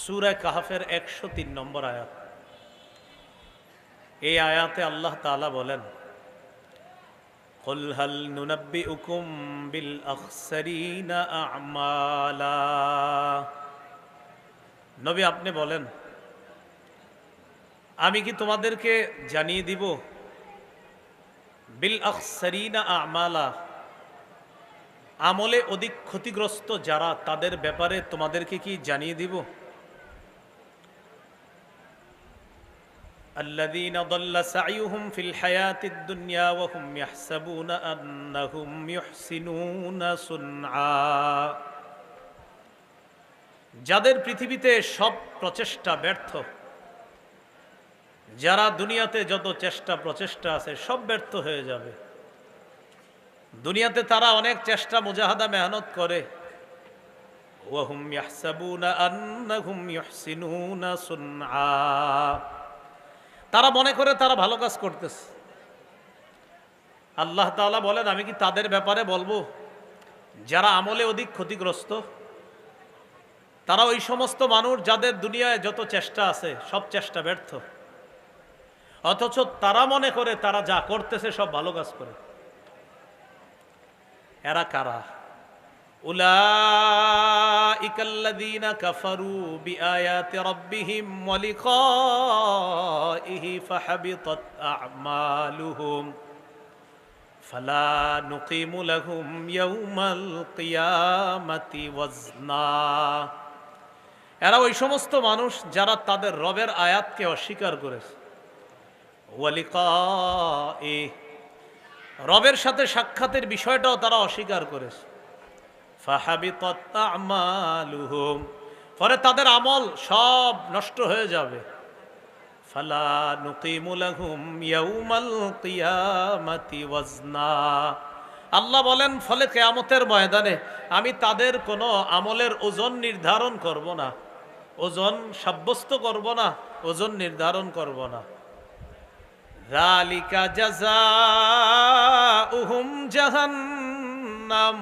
সূরা কাহফের ১০৩ নম্বর আয়াত। এই আয়াতে আল্লাহ তাআলা বলেন, কুল হাল নুনাব্বিউকুম বিল আখসারিনা আমালা। নবী আপনি বলেন, আমি কি তোমাদেরকে জানিয়ে দিব বিল আখসারিনা আমালা, আমলে অধিক ক্ষতিগ্রস্ত যারা, তাদের ব্যাপারে তোমাদেরকে কি জানিয়ে দিব? الذين ضل سعيهم في الحياة الدنيا وهم يحسبون أنهم يحسنون صنعا। যাদের পৃথিবীতে সব প্রচেষ্টা ব্যর্থ, যারা দুনিয়াতে যত চেষ্টা প্রচেষ্টা আছে সব ব্যর্থ হয়ে যাবে। দুনিয়াতে তারা অনেক চেষ্টা মুজাহাদা মেহনত করে, ওয়াহুম ইয়াহসাবুনা আন্নাহুম ইউহসিনুনা সুনআ, তারা মনে করে তারা ভালো কাজ করতেছে। আল্লাহ তাআলা বলেন, আমি কি তাদের ব্যাপারে বলবো যারা আমলে অধিক ক্ষতিগ্রস্ত? তারা ওই সমস্ত মানুষ যাদের দুনিয়ায় যত চেষ্টা আছে সব চেষ্টা ব্যর্থ, অথচ তারা মনে করে তারা যা করতেছে সব ভালো কাজ করে। এরা কারা? উলাইকাল্লাযীনা কাফারু বিআয়াতি রাব্বিহিম ওয়া লিকাইহি ফাহাবিতাত আ'মালুহুম ফালা নুকিমু লাহুম ইয়াওমাল কিয়ামাতি ওয়াজনা। এরা ওই সমস্ত মানুষ যারা তাদের রবের আয়াতকে অস্বীকার করেছে, ওয়া লিকাইহি, রবের সাথে সাক্ষাতের বিষয়টাও তারা অস্বীকার করেছে। ফাহাবিতাত আ'মালুহুম, পরে তাদের আমল সব নষ্ট হয়ে যাবে। ফালা নুকিমু লাহুম ইয়াওমাল কিয়ামাতি ওয়াজনা। আল্লাহ বলেন, ফলে কিয়ামতের ময়দানে আমি তাদের কোনো আমলের ওজন নির্ধারণ করব না, ওজন সাব্যস্ত করব না, ওজন নির্ধারণ করব না। যালিকা জাযাউহুম জাহান্নাম,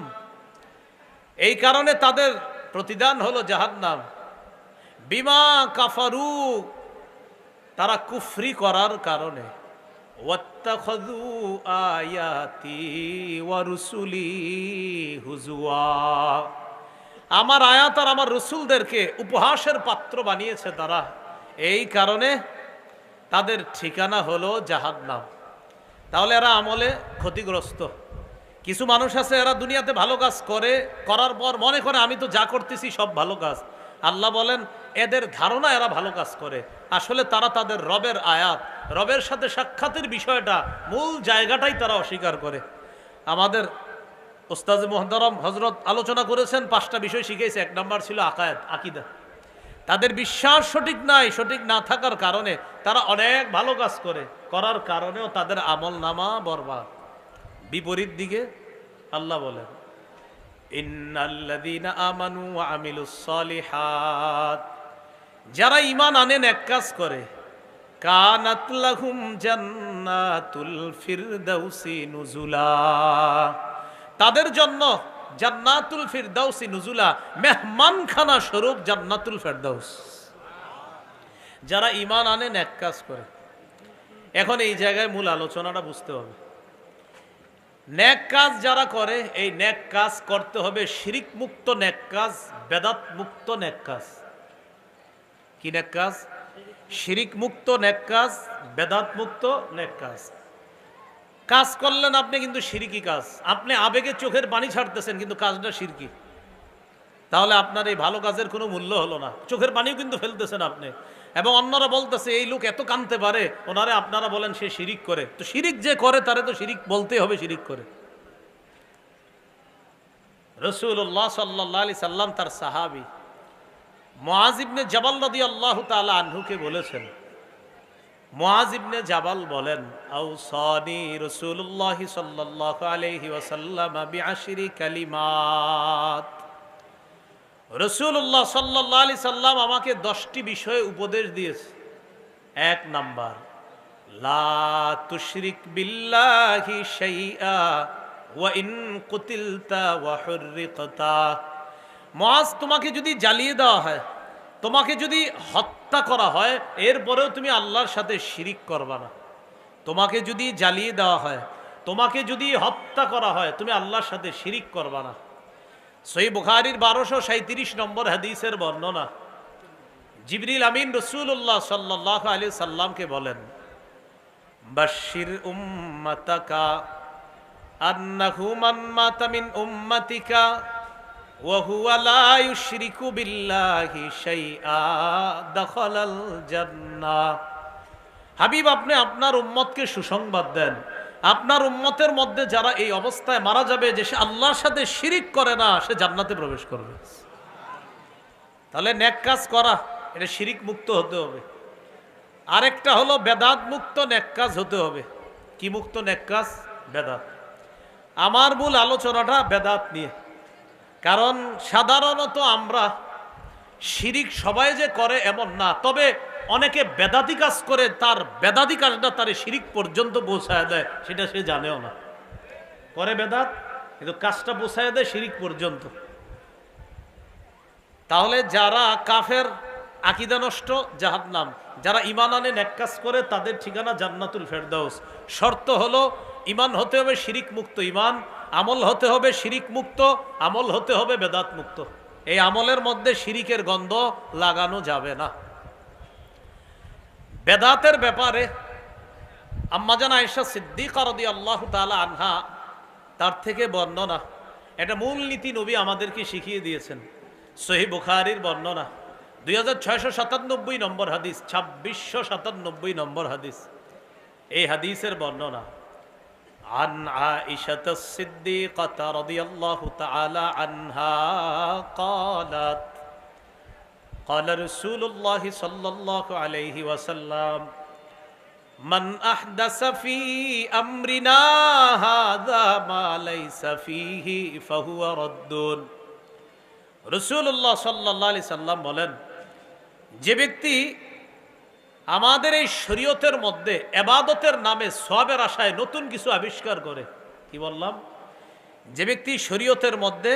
এই কারণে তাদের প্রতিদান হলো জাহান্নাম। বিমা কাফারু, তারা কুফরি করার কারণে। ওয়াত্তাখাযু আয়াতি ওয়া রুসুলি হুজুয়া, আমার আয়াত আর আমার রসুলদেরকে উপহাসের পাত্র বানিয়েছে তারা, এই কারণে তাদের ঠিকানা হলো জাহান্নাম। তাহলে এরা আমলে ক্ষতিগ্রস্ত। কিছু মানুষ আছে এরা দুনিয়াতে ভালো কাজ করে, করার পর মনে করে আমি তো যা করতেছি সব ভালো কাজ। আল্লাহ বলেন, এদের ধারণা এরা ভালো কাজ করে, আসলে তারা তাদের রবের আয়াত, রবের সাথে সাক্ষাতের বিষয়টা, মূল জায়গাটাই তারা অস্বীকার করে। আমাদের ওস্তাদ মুহতারাম হযরত আলোচনা করেছেন, 5টা বিষয় শিখেছে। 1 নম্বর ছিল আকায়েদ, আকীদা। তাদের বিশ্বাস সঠিক নাই, সঠিক না থাকার কারণে তারা অনেক ভালো কাজ করে, করার কারণেও তাদের আমল নামা বরবাদ। বিপরীত দিকে আল্লাহ বলেন, ইন্নাল্লাযীনা আমানু ওয়া আমিলুস সালিহাত, যারা ঈমান আনে নেক কাজ করে, কানাত লাহুম জান্নাতুল ফিরদাউসি নুজুলা, তাদের জন্য জান্নাতুল ফিরদাউসি নুজুলা, মেহমানখানা স্বরূপ জান্নাতুল ফিরদাউস। যারা ঈমান আনে নেক কাজ করে। এখন এই জায়গায় মূল আলোচনাটা বুঝতে হবে। নেক কাজ যারা করে, এই নেক কাজ করতে হবে শিরিক মুক্ত নেক কাজ, বেদাত মুক্ত নেক কাজ। কি নেক কাজ? শিরিক মুক্ত নেক কাজ, বেদাত মুক্ত নেক কাজ। কাজ করলেন আপনি কিন্তু শিরকি কাজ, আপনি আবেগে চোখের পানি ছাড়তেছেন কিন্তু কাজটা শিরকি, তাহলে আপনার এই ভালো কাজের কোনো মূল্য হলো না। চোখের পানিও কিন্তু ফেলতেছেন আপনি, এবং অন্যরা বলতেছে এই লোক এত কাঁদতে পারে, ওনারে আপনারা বলেন সে শিরিক করে। তো শিরিক যে করে তারে তো শিরিক বলতেই হবে, শিরিক করে। রাসূলুল্লাহ সাল্লাল্লাহু আলাইহি সাল্লাম তার সাহাবী মুআয ইবনে জাবাল রাদিয়াল্লাহু তাআলা আনহুকে বলেছেন, মুআয ইবনে জাবাল বলেন, আওসানি রাসূলুল্লাহ সাল্লাল্লাহু আলাইহি ওয়াসাল্লাম বিআশরি কালিমাত, রাসূলুল্লাহ সাল্লাল্লাহু আলাইহি সাল্লাম আমাকে 10টি বিষয়ে উপদেশ দিয়েছে। 1 নাম্বার, লা তুশরিক বিল্লাহি শাইআ ওয়া ইন কুতিলতা ওয়া হুররিকতা। মুআয, তোমাকে যদি জ্বালিয়ে দেওয়া হয় তোমাকে যদি হত্যা করা হয় এরপরেও তুমি আল্লাহর সাথে শিরিক করবা না। তোমাকে যদি জ্বালিয়ে দেওয়া হয়, তোমাকে যদি হত্যা করা হয়, তুমি আল্লাহর সাথে শিরিক করবা না। সহিহ বুখারীর 1237 নম্বর হাদিসের বর্ণনা, জিবরিল আমিন রাসূলুল্লাহ সাল্লাল্লাহু আলাইহি সাল্লামকে বলেন, বাশশির উম্মাতাকা আন্নাহু মান মাতা মিন উম্মাতিকা ওয়া হুয়া লা ইউশরিকু বিল্লাহি শাইআ দাখালাল জান্নাহ। হাবিব, আপনি আপনার উম্মতকে সুসংবাদ দেন, আপনার উম্মতের মধ্যে যারা এই অবস্থায় মারা যাবে যে সে আল্লাহর সাথে শিরিক করে না, সে জান্নাতে প্রবেশ করবে। তাহলে নেক কাজ করা, এটা শিরিক মুক্ত হতে হবে। আরেকটা হলো বেদাত মুক্ত নেক কাজ হতে হবে। কি মুক্ত নেক কাজ? বেদাত। আমার মূল আলোচনাটা বেদাত নিয়ে, কারণ সাধারণত আমরা শিরিক সবাই যে করে এমন না, তবে অনেকে বেদাতি কাজ করে, তার বেদাতি কাজটা তার শিরিক পর্যন্ত পৌঁছায় দেয়, সেটা সে জানেও না। করে বেদাত, কিন্তু কাজটা পৌঁছায় দেয় শিরিক পর্যন্ত। তাহলে যারা কাফের, আকীদা নষ্ট, জাহান্নাম। যারা ঈমান আনে নেক কাজ করে, তাদের ঠিকানা জান্নাতুল ফেরদাউস। শর্ত হলো ঈমান হতে হবে শিরিক মুক্ত ঈমান, আমল হতে হবে শিরিক মুক্ত আমল, হতে হবে বেদাত মুক্ত। এই আমলের মধ্যে শিরিকের গন্ধ লাগানো যাবে না। বেদাতের ব্যাপারে আম্মাজান আয়েশা সিদ্দিকা রাদিয়াল্লাহু তাআলা আনহা, তার থেকে বর্ণনা, এটা মূল নীতি নবী আমাদেরকে শিখিয়ে দিয়েছেন। সহিহ বুখারীর বর্ণনা, 2697 নম্বর হাদিস, 2697 নম্বর হাদিস। এই হাদিসের বর্ণনা, আন আয়েশা সিদ্দিকা রাদিয়াল্লাহু তাআলা আনহা قالت قال رسول الله صلى الله عليه وسلم من أحدث في أمرنا هذا ما ليس فيه فهو رد। রাসূলুল্লাহ সাল্লাল্লাহু আলাইহি সাল্লাম বলেন, যে ব্যক্তি আমাদের এই শরীয়তের মধ্যে ইবাদতের নামে সওয়াবের আশায় নতুন কিছু আবিষ্কার করে, কি বললাম? যে ব্যক্তি শরীয়তের মধ্যে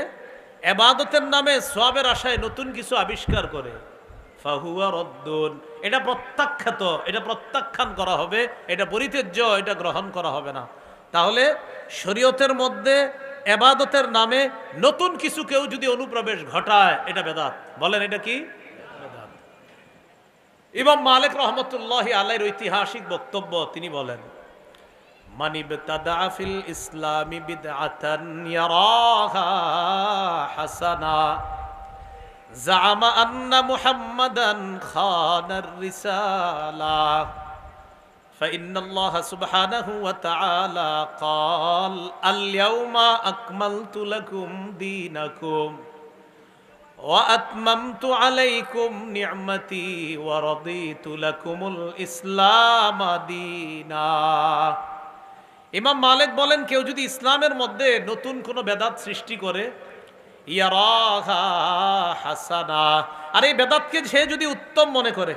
ইবাদতের নামে সওয়াবের আশায় নতুন কিছু আবিষ্কার করে, ফাহুয়া রদ্দুন, এটা প্রত্যাখ্যাত, এটা প্রত্যাখ্যান করা হবে, এটা পরিত্যাজ্য, এটা গ্রহণ করা হবে না। তাহলে শরীয়তের মধ্যে ইবাদতের নামে নতুন কিছু কেউ যদি অনুপ্রবেশ ঘটায়, এটা বেদাত। বলেন, এটা কি? বেদাত। ইমাম মালিক রহমতুল্লাহি আলাইহির ঐতিহাসিক বক্তব্য, তিনি বলেন, মান ইবতাদা ফিল ইসলামি বিদআতান ইয়ারাহা হাসানা জাআমা আন্না মুহাম্মাদান খানার রিসালাহ فإن الله سبحانه وتعالى قال اليوم أكملت لكم دينكم وأتممت عليكم نعمتي ورضيت لكم الإسلام دينا। ইমাম মালিক বলেন, কেউ যদি ইসলামের মধ্যে নতুন কোনো বেদাত সৃষ্টি করে, ইয়ারাহা হাসানা, আর এই বেদাতকে সে যদি উত্তম মনে করে,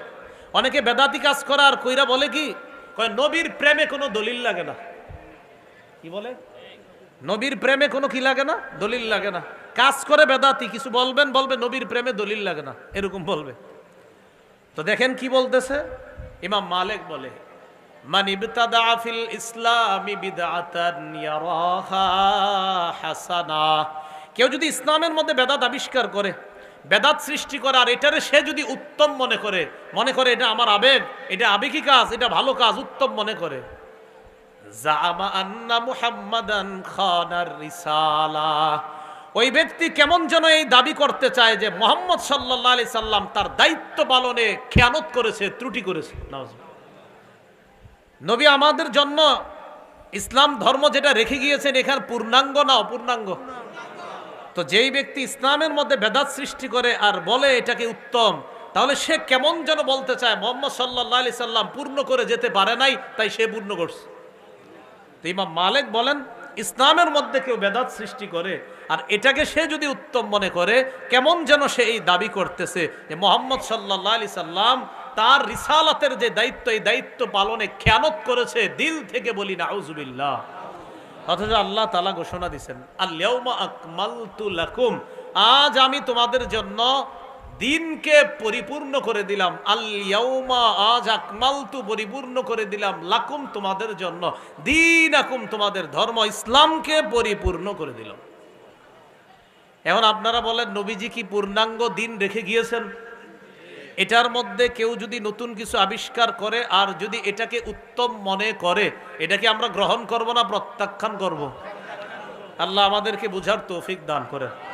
অনেকে বেদাতি কাজ করে আর কইরা বলে কি, কয় নবীর প্রেমে কোনো দলিল লাগে না। কি বলে? নবীর প্রেমে কোনো কি লাগে না? দলিল লাগে না। কাজ করে বেদাতি, কিছু বলবেন, বলবে নবীর প্রেমে দলিল লাগে না, এরকম বলবে। তো দেখেন কি বলতেছে ইমাম মালিক, বলে মান ইবতাদা ফিল ইসলামি বিদআতান ইয়ারাহা হাসানা, কেউ যদি ইসলামের মধ্যে বেদাত আবিষ্কার করে, বেদাত সৃষ্টি করে, আর এটারে সে যদি উত্তম মনে করে এটা আমার আবেগ, এটা আবেগী কাজ, এটা ভালো কাজ, উত্তম মনে করে, জাআমা আন্না মুহাম্মাদান খানার রিসালাহ, ওই ব্যক্তি কেমন যেন এই দাবি করতে চায় যে মুহাম্মদ সাল্লাল্লাহু আলাইহি সাল্লাম তার দায়িত্ব পালনে খেয়ানত করেছে, ত্রুটি করেছে। নবী আমাদের জন্য ইসলাম ধর্ম যেটা রেখে গিয়েছেন, এখানে পূর্ণাঙ্গ না অপূর্ণাঙ্গ? তো যেই ব্যক্তি ইসলামের মধ্যে বেদাত সৃষ্টি করে আর বলে এটাকে উত্তম, তাহলে সে কেমন যেন বলতে চায় মুহাম্মদ সাল্লাল্লাহু আলাইহি সাল্লাম পূর্ণ করে যেতে পারে নাই, তাই সে পূর্ণ করছে। তো ইমাম মালিক বলেন, ইসলামের মধ্যে কেউ বেদাত সৃষ্টি করে আর এটাকে সে যদি উত্তম মনে করে, কেমন যেন সে এই দাবি করতেছে যে মুহাম্মদ সাল্লাল্লাহু আলাইহি সাল্লাম তার রিসালাতের যে দায়িত্ব, এই দায়িত্ব পালনে খেয়ানত করেছে। দিল থেকে বলি নাউজুবিল্লাহ। অথচ আল্লাহ তাআলা ঘোষণা দিয়েছেন, আল ইয়াউমা আকমালতু লাকুম, আজ আমি তোমাদের জন্য দিনকে পরিপূর্ণ করে দিলাম। আল ইয়াউমা, আজ আকমালতু, পরিপূর্ণ করে দিলাম, লাকুম, তোমাদের জন্য, দীনাকুম, তোমাদের ধর্ম ইসলামকে পরিপূর্ণ করে দিলাম। এখন আপনারা বলেন, নবীজি কি পূর্ণাঙ্গ দিন রেখে গিয়েছেন? এটার মধ্যে কেউ যদি নতুন কিছু আবিষ্কার করে আর যদি এটাকে উত্তম মনে করে, এটাকে আমরা গ্রহণ করব না প্রত্যাখ্যান করব? আল্লাহ আমাদেরকে বুঝার তৌফিক দান করেন।